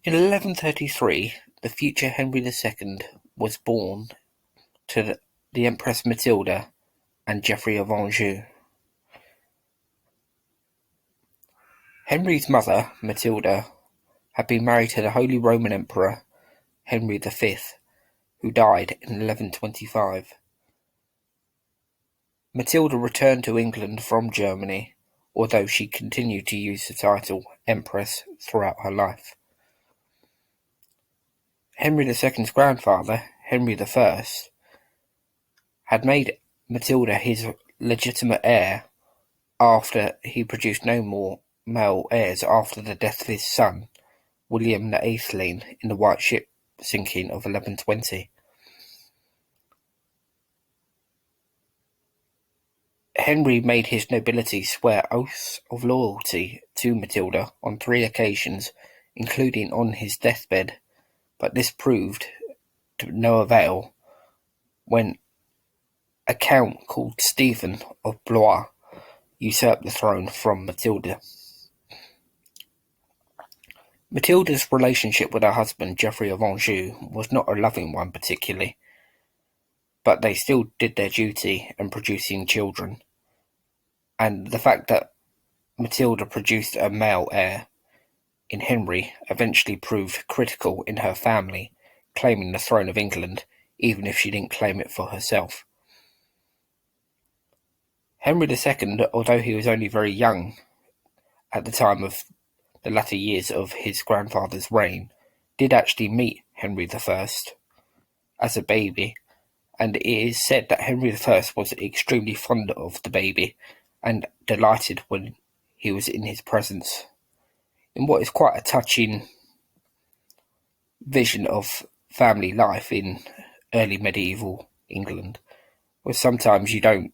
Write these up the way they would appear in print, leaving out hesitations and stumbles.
In 1133, the future Henry II was born to the Empress Matilda and Geoffrey of Anjou. Henry's mother, Matilda, had been married to the Holy Roman Emperor Henry V, who died in 1125. Matilda returned to England from Germany, although she continued to use the title Empress throughout her life. Henry II's grandfather, Henry I, had made Matilda his legitimate heir after he produced no more male heirs after the death of his son, William the Atheling, in the White Ship sinking of 1120. Henry made his nobility swear oaths of loyalty to Matilda on 3 occasions, including on his deathbed, but this proved to no avail when a count called Stephen of Blois usurped the throne from Matilda. Matilda's relationship with her husband Geoffrey of Anjou was not a loving one particularly, but they still did their duty in producing children, and the fact that Matilda produced a male heir in Henry eventually proved critical in her family claiming the throne of England, even if she didn't claim it for herself. Henry II, although he was only very young at the time of the latter years of his grandfather's reign, did actually meet Henry I as a baby, and it is said that Henry I was extremely fond of the baby and delighted when he was in his presence, in what is quite a touching vision of family life in early medieval England, where sometimes you don't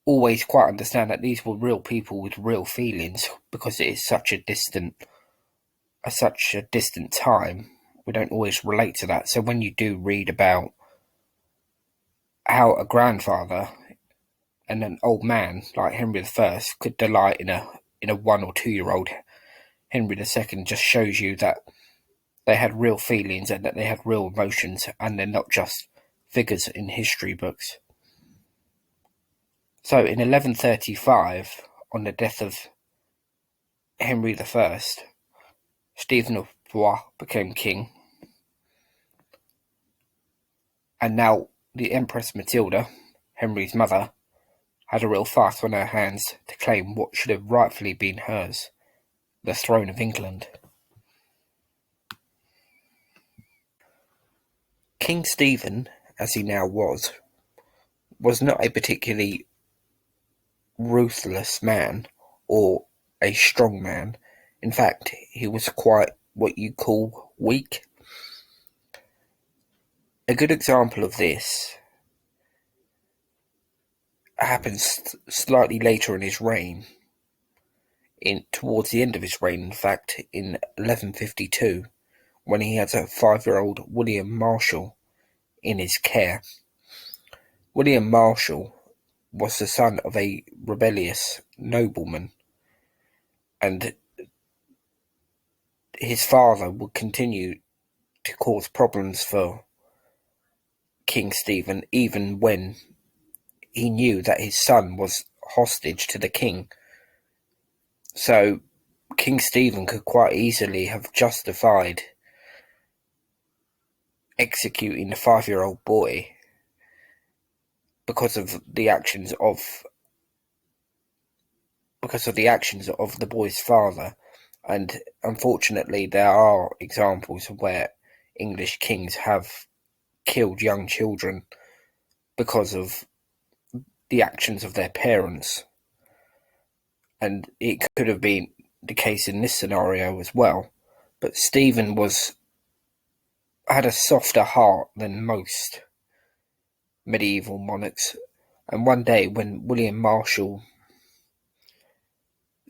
always quite understand that these were real people with real feelings because it is such a distant time. We don't always relate to that. So when you do read about how a grandfather and an old man like Henry I could delight in a 1 or 2 year old Henry II, just shows you that they had real feelings and that they had real emotions, and they're not just figures in history books. So in 1135, on the death of Henry I, Stephen of Blois became king, and now the Empress Matilda, Henry's mother, had a real fight on her hands to claim what should have rightfully been hers, the throne of England. King Stephen, as he now was not a particularly ruthless man or a strong man. In fact, he was quite what you call weak. A good example of this happens slightly later in his reign, towards the end of his reign, in fact, in 1152, when he had a 5-year-old William Marshal in his care. William Marshal was the son of a rebellious nobleman, and his father would continue to cause problems for King Stephen, even when he knew that his son was hostage to the king. So King Stephen could quite easily have justified executing the 5-year-old boy because of the actions of the boy's father. And unfortunately, there are examples where English kings have killed young children because of the actions of their parents. And it could have been the case in this scenario as well. But Stephen had a softer heart than most medieval monarchs. And one day when William Marshal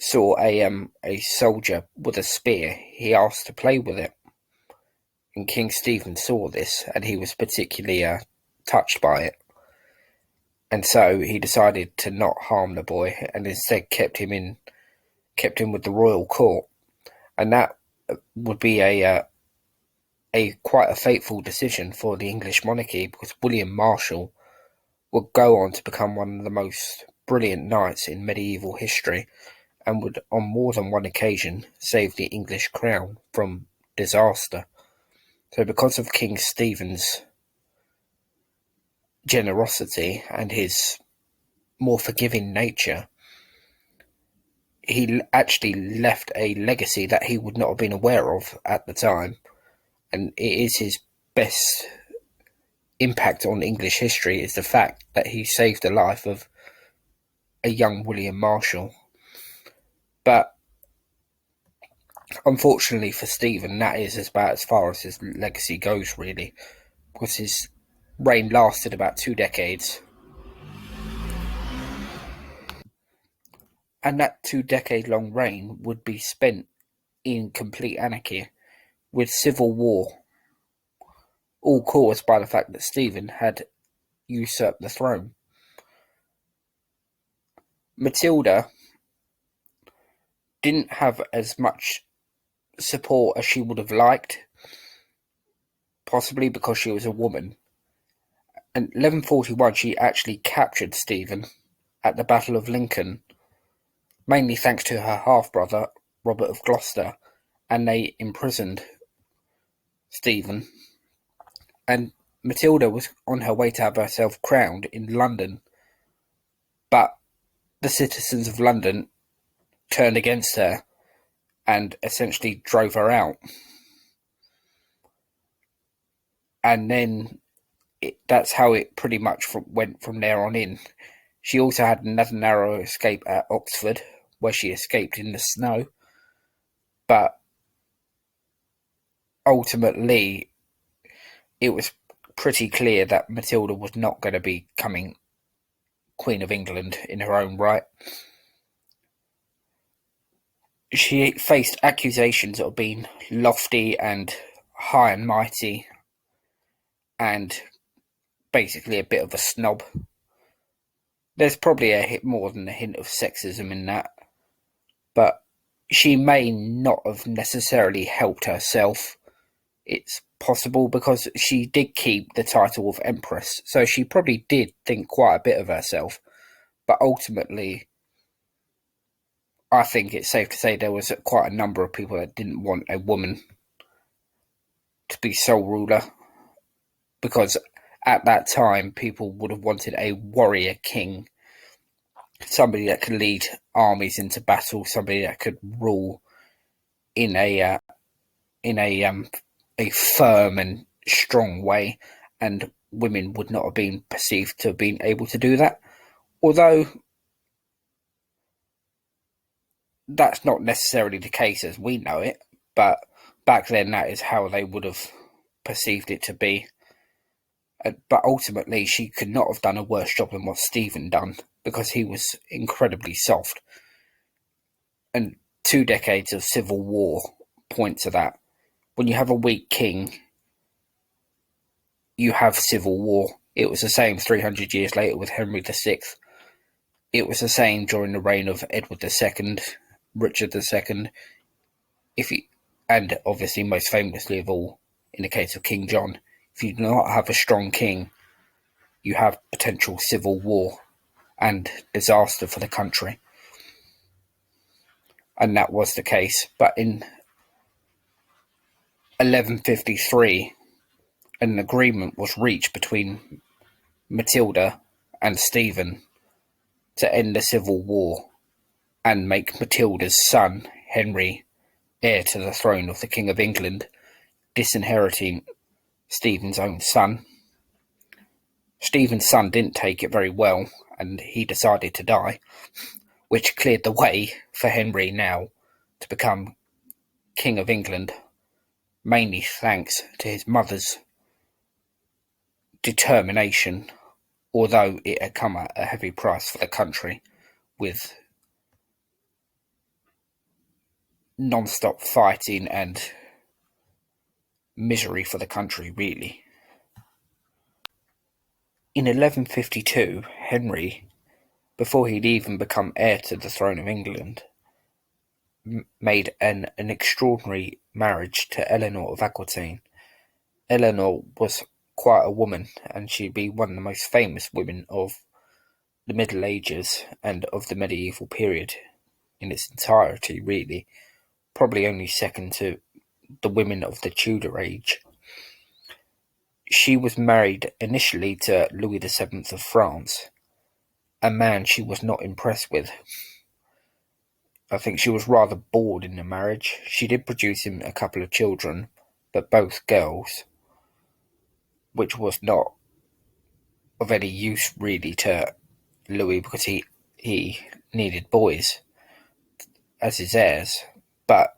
saw a soldier with a spear, he asked to play with it. And King Stephen saw this, and he was particularly touched by it. And so he decided to not harm the boy, and instead kept him with the royal court. And that would be a quite a fateful decision for the English monarchy, because William Marshal would go on to become one of the most brilliant knights in medieval history, and would on more than one occasion save the English crown from disaster. So because of King Stephen's generosity and his more forgiving nature, he actually left a legacy that he would not have been aware of at the time, and it is his best impact on English history is the fact that he saved the life of a young William Marshal. But unfortunately for Stephen, that is about as far as his legacy goes, really, because his reign lasted about 2 decades, and that 2 decade long reign would be spent in complete anarchy, with civil war, all caused by the fact that Stephen had usurped the throne. Matilda didn't have as much support as she would have liked, possibly because she was a woman. In 1141, she actually captured Stephen at the Battle of Lincoln, mainly thanks to her half-brother, Robert of Gloucester, and they imprisoned Stephen. And Matilda was on her way to have herself crowned in London, but the citizens of London turned against her and essentially drove her out. And then that's how it pretty much went from there on in. She also had another narrow escape at Oxford, where she escaped in the snow, but ultimately it was pretty clear that Matilda was not going to be becoming Queen of England in her own right. She faced accusations of being lofty and high and mighty, and basically a bit of a snob. There's probably a hit more than a hint of sexism in that, but she may not have necessarily helped herself. It's possible because she did keep the title of Empress, so she probably did think quite a bit of herself. But ultimately, I think it's safe to say there was quite a number of people that didn't want a woman to be sole ruler, because at that time people would have wanted a warrior king, somebody that could lead armies into battle, somebody that could rule in a firm and strong way, and women would not have been perceived to have been able to do that. Although that's not necessarily the case as we know it, but back then that is how they would have perceived it to be. But ultimately, she could not have done a worse job than what Stephen done, because he was incredibly soft. And 2 decades of civil war point to that. When you have a weak king, you have civil war. It was the same 300 years later with Henry VI. It was the same during the reign of Edward II, Richard II, and obviously most famously of all, in the case of King John. If you do not have a strong king, you have potential civil war and disaster for the country. And that was the case. But in 1153, an agreement was reached between Matilda and Stephen to end the civil war and make Matilda's son, Henry, heir to the throne of the King of England, disinheriting Stephen's own son. Stephen's son didn't take it very well, and he decided to die, which cleared the way for Henry now to become King of England, mainly thanks to his mother's determination, although it had come at a heavy price for the country, with non-stop fighting and misery for the country, really. In 1152, Henry, before he'd even become heir to the throne of England, made an extraordinary marriage to Eleanor of Aquitaine. Eleanor was quite a woman, and she'd be one of the most famous women of the Middle Ages and of the medieval period in its entirety, really. Probably only second to the women of the Tudor age. She was married initially to Louis VII of France, a man she was not impressed with. I think she was rather bored in the marriage. She did produce him a couple of children, but both girls, which was not of any use really to Louis because he needed boys as his heirs. But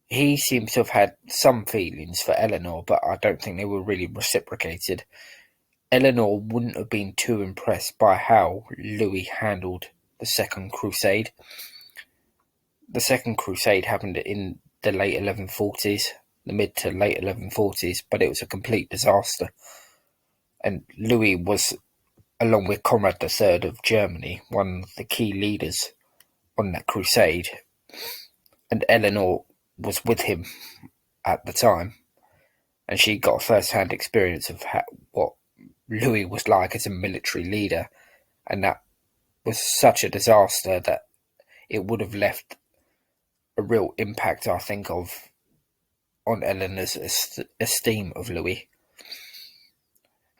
he seems to have had some feelings for Eleanor, but I don't think they were really reciprocated. Eleanor wouldn't have been too impressed by how Louis handled the Second Crusade. The Second Crusade happened in the late 1140s, the mid to late 1140s, but it was a complete disaster. And Louis was, along with Conrad III of Germany, one of the key leaders on that crusade, and Eleanor was with him at the time, and she got a first-hand experience of what Louis was like as a military leader, and that was such a disaster that it would have left a real impact, I think, on Eleanor's esteem of Louis.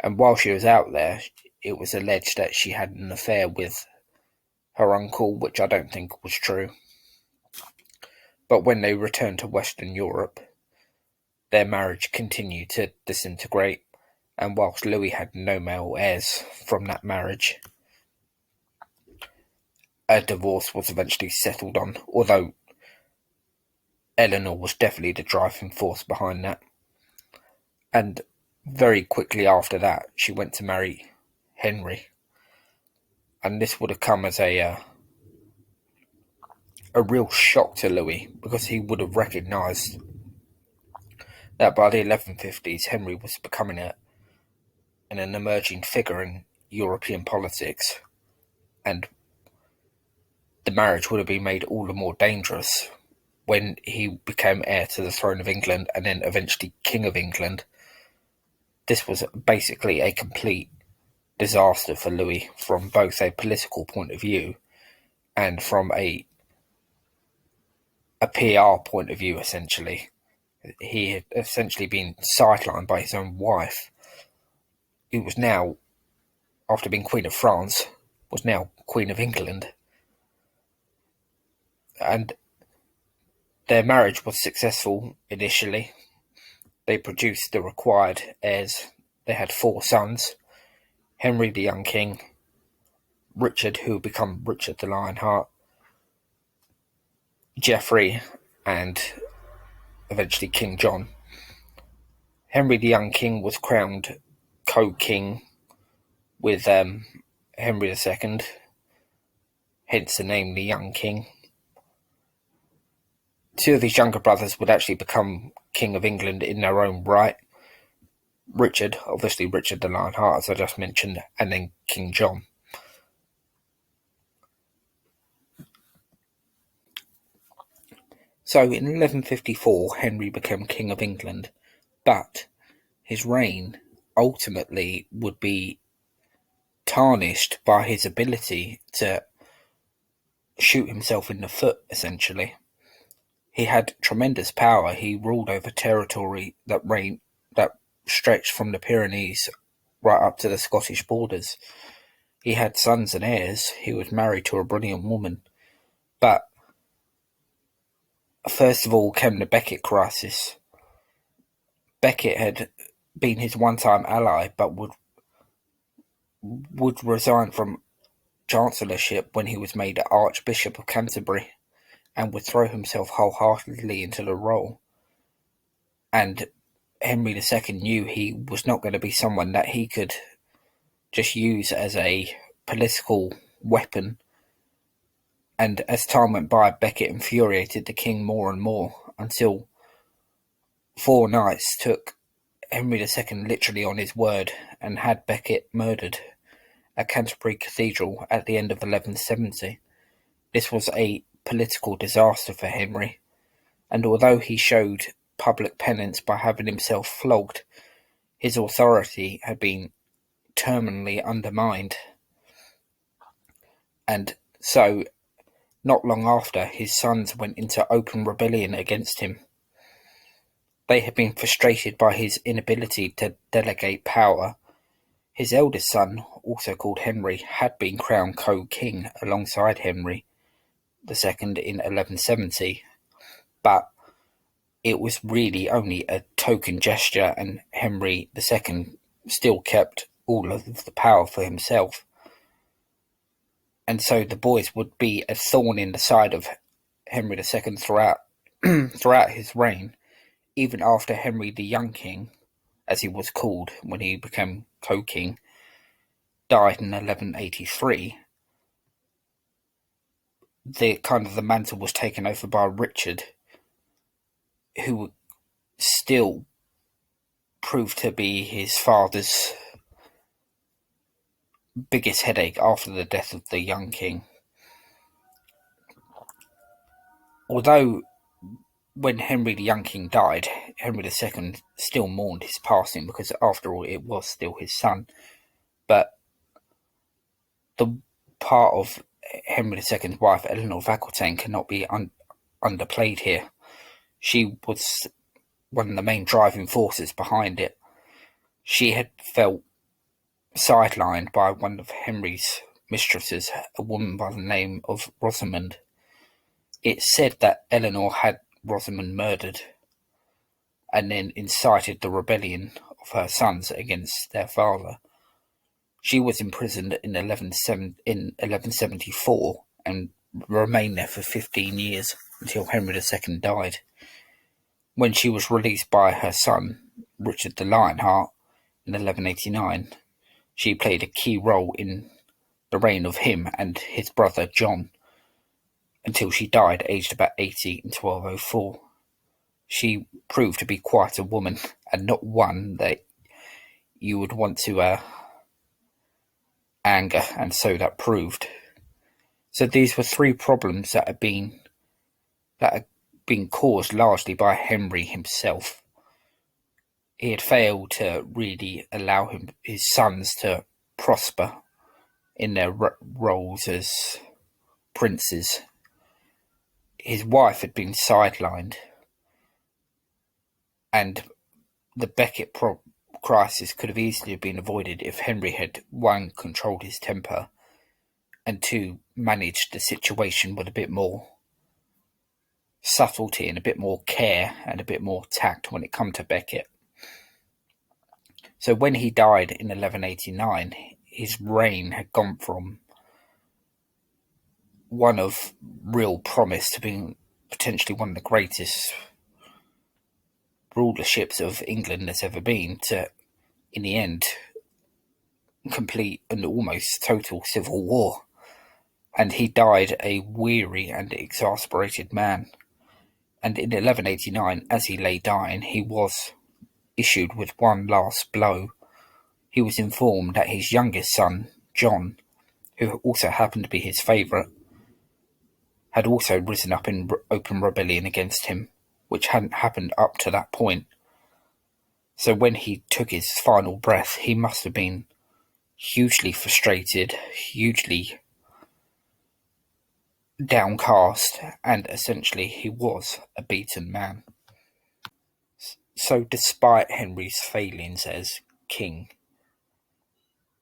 And while she was out there, it was alleged that she had an affair with her uncle, which I don't think was true. But when they returned to Western Europe, their marriage continued to disintegrate, and whilst Louis had no male heirs from that marriage, a divorce was eventually settled on, although Eleanor was definitely the driving force behind that. And very quickly after that, she went to marry Henry. And this would have come as a real shock to Louis, because he would have recognised that by the 1150s, Henry was becoming an emerging figure in European politics, and the marriage would have been made all the more dangerous when he became heir to the throne of England and then eventually King of England. This was basically a complete disaster for Louis from both a political point of view and from a PR point of view, essentially. He had essentially been sidelined by his own wife, who was now, after being Queen of France, was now Queen of England. And their marriage was successful initially. They produced the required heirs. They had 4 sons: Henry the young king, Richard, who would become Richard the Lionheart, Geoffrey, and eventually King John. Henry the young king was crowned co-king with Henry II, hence the name the young king. 2 of his younger brothers would actually become King of England in their own right. Richard, obviously Richard the Lionheart, as I just mentioned, and then King John. So in 1154, Henry became King of England, but his reign ultimately would be tarnished by his ability to shoot himself in the foot, essentially. He had tremendous power. He ruled over territory that stretched from the Pyrenees right up to the Scottish borders. He had sons and heirs. He was married to a brilliant woman. But first of all came the Becket crisis. Becket had been his one-time ally, but would resign from chancellorship when he was made Archbishop of Canterbury, and would throw himself wholeheartedly into the role. And Henry II knew he was not going to be someone that he could just use as a political weapon. And as time went by, Becket infuriated the king more and more, until 4 knights took Henry II literally on his word and had Becket murdered at Canterbury Cathedral at the end of 1170. This was a political disaster for Henry, and although he showed public penance by having himself flogged, his authority had been terminally undermined, and so not long after his sons went into open rebellion against him. They had been frustrated by his inability to delegate power. His eldest son, also called Henry, had been crowned co-king alongside Henry II in 1170, but it was really only a token gesture, and Henry II still kept all of the power for himself. And so the boys would be a thorn in the side of Henry II throughout his reign, even after Henry the Young King, as he was called when he became co-king, died in 1183. The mantle was taken over by Richard, who still proved to be his father's biggest headache after the death of the young king. Although when Henry the Young King died, Henry II still mourned his passing because, after all, it was still his son. But the part of Henry II's wife, Eleanor of Aquitaine, cannot be underplayed here. She was one of the main driving forces behind it. She had felt sidelined by one of Henry's mistresses, a woman by the name of Rosamond. It's said that Eleanor had Rosamond murdered and then incited the rebellion of her sons against their father. She was imprisoned in 1174 and remained there for 15 years until Henry II died. When she was released by her son, Richard the Lionheart, in 1189, she played a key role in the reign of him and his brother John until she died aged about 80 in 1204. She proved to be quite a woman, and not one that you would want to anger, and so that proved. So these were three problems that had been caused largely by Henry himself. He had failed to really allow his sons to prosper in their roles as princes. His wife had been sidelined, and the Becket crisis could have easily been avoided if Henry had, one, controlled his temper, and two, managed the situation with a bit more subtlety and a bit more care and a bit more tact when it come to Becket. So when he died in 1189, his reign had gone from one of real promise to being potentially one of the greatest rulerships of England there's ever been, to, in the end, complete and almost total civil war. And he died a weary and exasperated man. And in 1189, as he lay dying, he was issued with one last blow. He was informed that his youngest son, John, who also happened to be his favourite, had also risen up in open rebellion against him, which hadn't happened up to that point. So when he took his final breath, he must have been hugely frustrated, hugely downcast, and essentially he was a beaten man. So despite Henry's failings as king,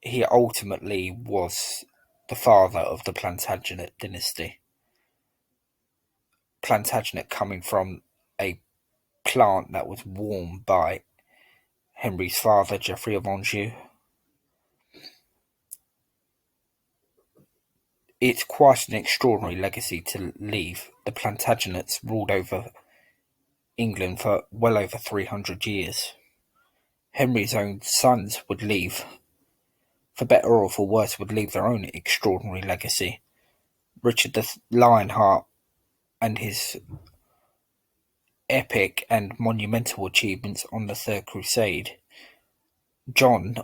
he ultimately was the father of the Plantagenet dynasty. Plantagenet coming from a plant that was warmed by Henry's father, Geoffrey of Anjou. It's quite an extraordinary legacy to leave. The Plantagenets ruled over England for well over 300 years. Henry's own sons would leave, for better or for worse, would leave their own extraordinary legacy. Richard the Lionheart and his epic and monumental achievements on the Third Crusade. John,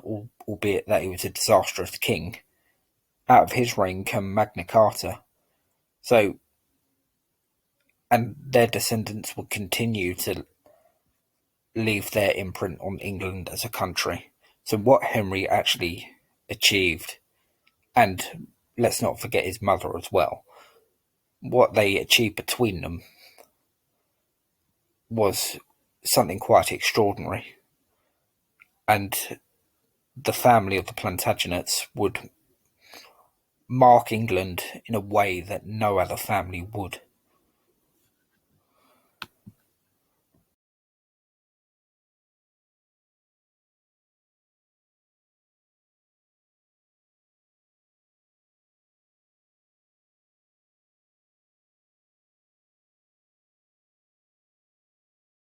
albeit that he was a disastrous king, out of his reign came Magna Carta. So and their descendants would continue to leave their imprint on England as a country. So what Henry actually achieved, and let's not forget his mother as well, what they achieved between them was something quite extraordinary. And the family of the Plantagenets would mark England in a way that no other family would.